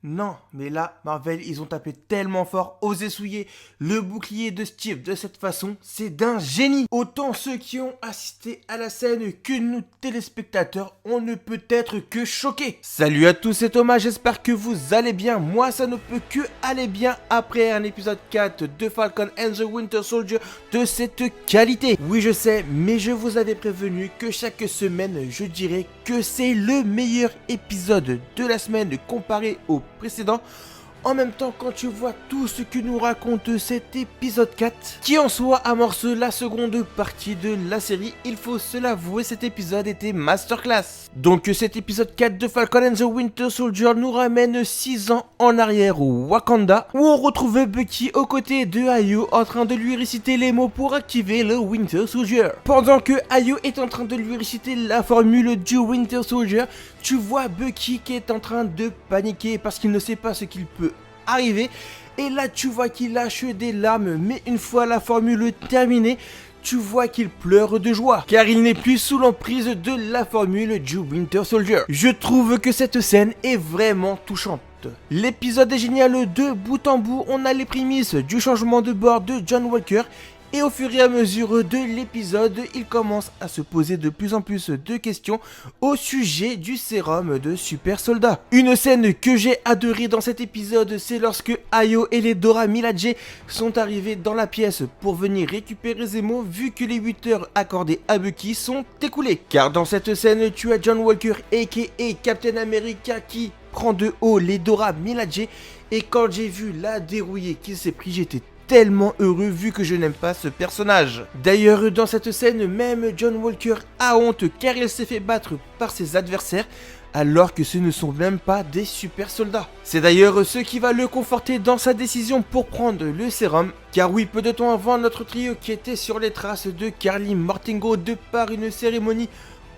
Non, mais là, Marvel, ils ont tapé tellement fort, osé souiller le bouclier de Steve de cette façon, c'est d'un génie. Autant ceux qui ont assisté à la scène que nous téléspectateurs, on ne peut être que choqués. Salut à tous, c'est Thomas, j'espère que vous allez bien. Moi, ça ne peut que aller bien après un épisode 4 de Falcon and the Winter Soldier de cette qualité. Oui, je sais, mais je vous avais prévenu que chaque semaine, je dirais que c'est le meilleur épisode de la semaine comparé au précédent. En même temps, quand tu vois tout ce que nous raconte cet épisode 4, qui en soi amorce la seconde partie de la série, il faut se l'avouer, cet épisode était masterclass. Donc cet épisode 4 de Falcon and the Winter Soldier nous ramène 6 ans en arrière au Wakanda, où on retrouve Bucky aux côtés de Ayo en train de lui réciter les mots pour activer le Winter Soldier. Pendant que Ayo est en train de lui réciter la formule du Winter Soldier, tu vois Bucky qui est en train de paniquer parce qu'il ne sait pas ce qu'il peut arriver. Et là tu vois qu'il lâche des larmes, mais une fois la formule terminée, tu vois qu'il pleure de joie, car il n'est plus sous l'emprise de la formule du Winter Soldier. Je trouve que cette scène est vraiment touchante. L'épisode est génial de bout en bout, on a les prémices du changement de bord de John Walker. Et au fur et à mesure de l'épisode, il commence à se poser de plus en plus de questions au sujet du sérum de super soldat. Une scène que j'ai adorée dans cet épisode, c'est lorsque Ayo et les Dora Milaje sont arrivés dans la pièce pour venir récupérer Zemo, vu que les 8 heures accordées à Bucky sont écoulées. Car dans cette scène, tu as John Walker aka Captain America qui prend de haut les Dora Milaje, et quand j'ai vu la dérouillée qu'il s'est pris, j'étais tellement heureux vu que je n'aime pas ce personnage. D'ailleurs, dans cette scène, même John Walker a honte car il s'est fait battre par ses adversaires alors que ce ne sont même pas des super soldats. C'est d'ailleurs ce qui va le conforter dans sa décision pour prendre le sérum, car oui, peu de temps avant, notre trio qui était sur les traces de Karli Mortengo de par une cérémonie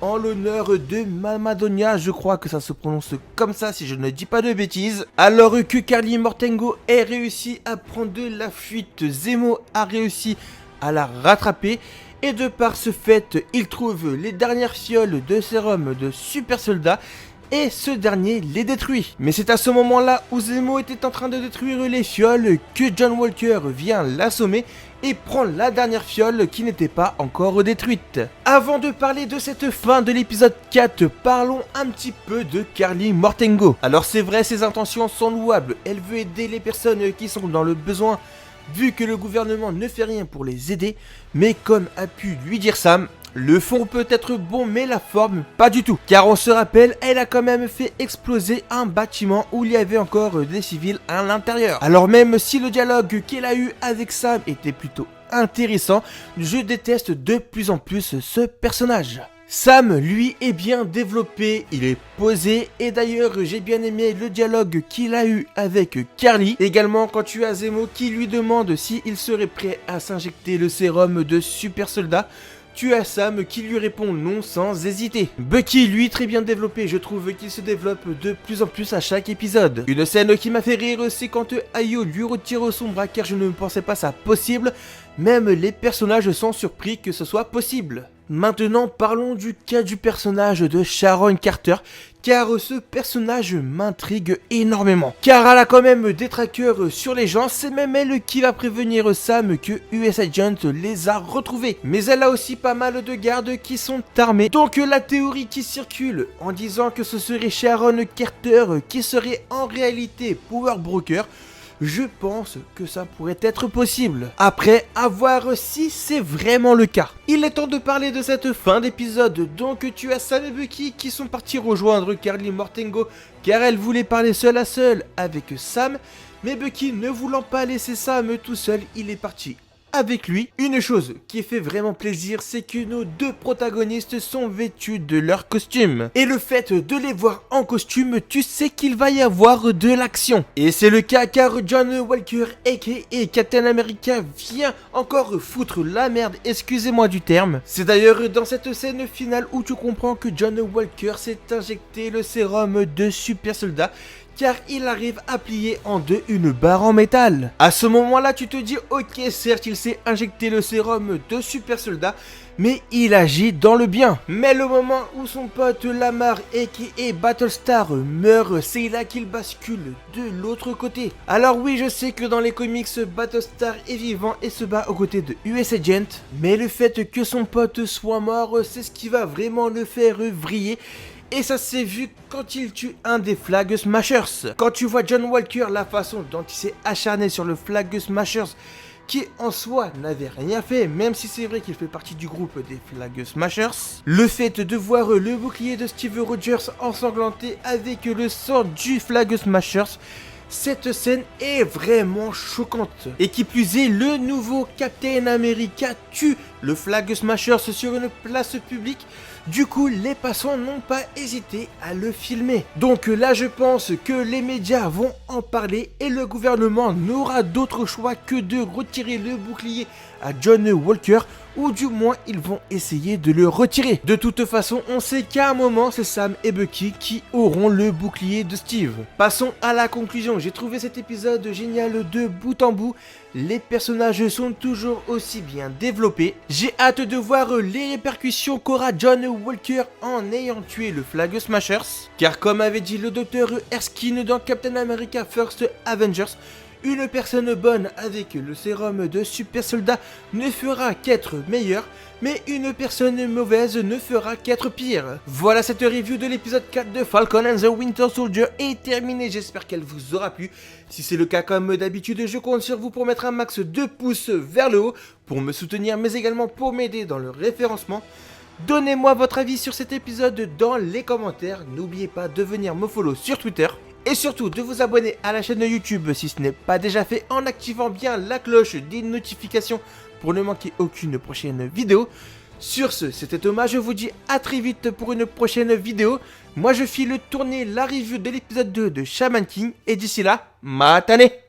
en l'honneur de Mamadonia, je crois que ça se prononce comme ça si je ne dis pas de bêtises. Alors que Karli Mortengo ait réussi à prendre de la fuite, Zemo a réussi à la rattraper. Et de par ce fait, il trouve les dernières fioles de sérum de super soldat. Et ce dernier les détruit. Mais c'est à ce moment-là où Zemo était en train de détruire les fioles que John Walker vient l'assommer et prend la dernière fiole qui n'était pas encore détruite. Avant de parler de cette fin de l'épisode 4, parlons un petit peu de Karli Mortengo. Alors c'est vrai, ses intentions sont louables, elle veut aider les personnes qui sont dans le besoin, vu que le gouvernement ne fait rien pour les aider, mais comme a pu lui dire Sam, le fond peut être bon mais la forme pas du tout. Car on se rappelle, elle a quand même fait exploser un bâtiment où il y avait encore des civils à l'intérieur. Alors même si le dialogue qu'elle a eu avec Sam était plutôt intéressant, je déteste de plus en plus ce personnage. Sam, lui, est bien développé, il est posé, et d'ailleurs j'ai bien aimé le dialogue qu'il a eu avec Karli. Également quand tu as Zemo qui lui demande s'il serait prêt à s'injecter le sérum de super soldat, tu as Sam qui lui répond non sans hésiter. Bucky, lui, très bien développé, je trouve qu'il se développe de plus en plus à chaque épisode. Une scène qui m'a fait rire, c'est quand Ayo lui retire son bras car je ne pensais pas ça possible. Même les personnages sont surpris que ce soit possible. Maintenant, parlons du cas du personnage de Sharon Carter, car ce personnage m'intrigue énormément. Car elle a quand même des trackers sur les gens, c'est même elle qui va prévenir Sam que US Agent les a retrouvés. Mais elle a aussi pas mal de gardes qui sont armés. Donc la théorie qui circule en disant que ce serait Sharon Carter qui serait en réalité Power Broker, je pense que ça pourrait être possible. Après, à voir si c'est vraiment le cas. Il est temps de parler de cette fin d'épisode. Donc tu as Sam et Bucky qui sont partis rejoindre Karli Mortengo car elle voulait parler seule à seule avec Sam. Mais Bucky, ne voulant pas laisser Sam tout seul, il est parti avec lui. Une chose qui fait vraiment plaisir, c'est que nos deux protagonistes sont vêtus de leur costume. Et le fait de les voir en costume, tu sais qu'il va y avoir de l'action. Et c'est le cas car John Walker aka Captain America vient encore foutre la merde, excusez-moi du terme. C'est d'ailleurs dans cette scène finale où tu comprends que John Walker s'est injecté le sérum de super soldat, car il arrive à plier en deux une barre en métal. À ce moment-là, tu te dis, ok, certes, il s'est injecté le sérum de super soldat, mais il agit dans le bien. Mais le moment où son pote Lamar aka Battlestar meurt, c'est là qu'il bascule de l'autre côté. Alors oui, je sais que dans les comics, Battlestar est vivant et se bat aux côtés de US Agent, mais le fait que son pote soit mort, c'est ce qui va vraiment le faire vriller. Et ça s'est vu quand il tue un des Flag Smashers. Quand tu vois John Walker, la façon dont il s'est acharné sur le Flag Smashers, qui en soi n'avait rien fait, même si c'est vrai qu'il fait partie du groupe des Flag Smashers. Le fait de voir le bouclier de Steve Rogers ensanglanté avec le sang du Flag Smashers, cette scène est vraiment choquante. Et qui plus est, le nouveau Captain America tue le Flag Smashers sur une place publique. Du coup, les passants n'ont pas hésité à le filmer. Donc là, je pense que les médias vont en parler et le gouvernement n'aura d'autre choix que de retirer le bouclier à John Walker, ou du moins ils vont essayer de le retirer. De toute façon, on sait qu'à un moment, c'est Sam et Bucky qui auront le bouclier de Steve. Passons à la conclusion. J'ai trouvé cet épisode génial de bout en bout. Les personnages sont toujours aussi bien développés. J'ai hâte de voir les répercussions qu'aura John Walker en ayant tué le Flag Smashers. Car comme avait dit le docteur Erskine dans Captain America First Avengers, une personne bonne avec le sérum de super soldat ne fera qu'être meilleure, mais une personne mauvaise ne fera qu'être pire. Voilà, cette review de l'épisode 4 de Falcon and the Winter Soldier est terminée, j'espère qu'elle vous aura plu. Si c'est le cas, comme d'habitude, je compte sur vous pour mettre un max de pouces vers le haut, pour me soutenir, mais également pour m'aider dans le référencement. Donnez-moi votre avis sur cet épisode dans les commentaires, n'oubliez pas de venir me follow sur Twitter. Et surtout de vous abonner à la chaîne de YouTube si ce n'est pas déjà fait en activant bien la cloche des notifications pour ne manquer aucune prochaine vidéo. Sur ce, c'était Thomas, je vous dis à très vite pour une prochaine vidéo. Moi je file tourner la review de l'épisode 2 de Shaman King et d'ici là, matane!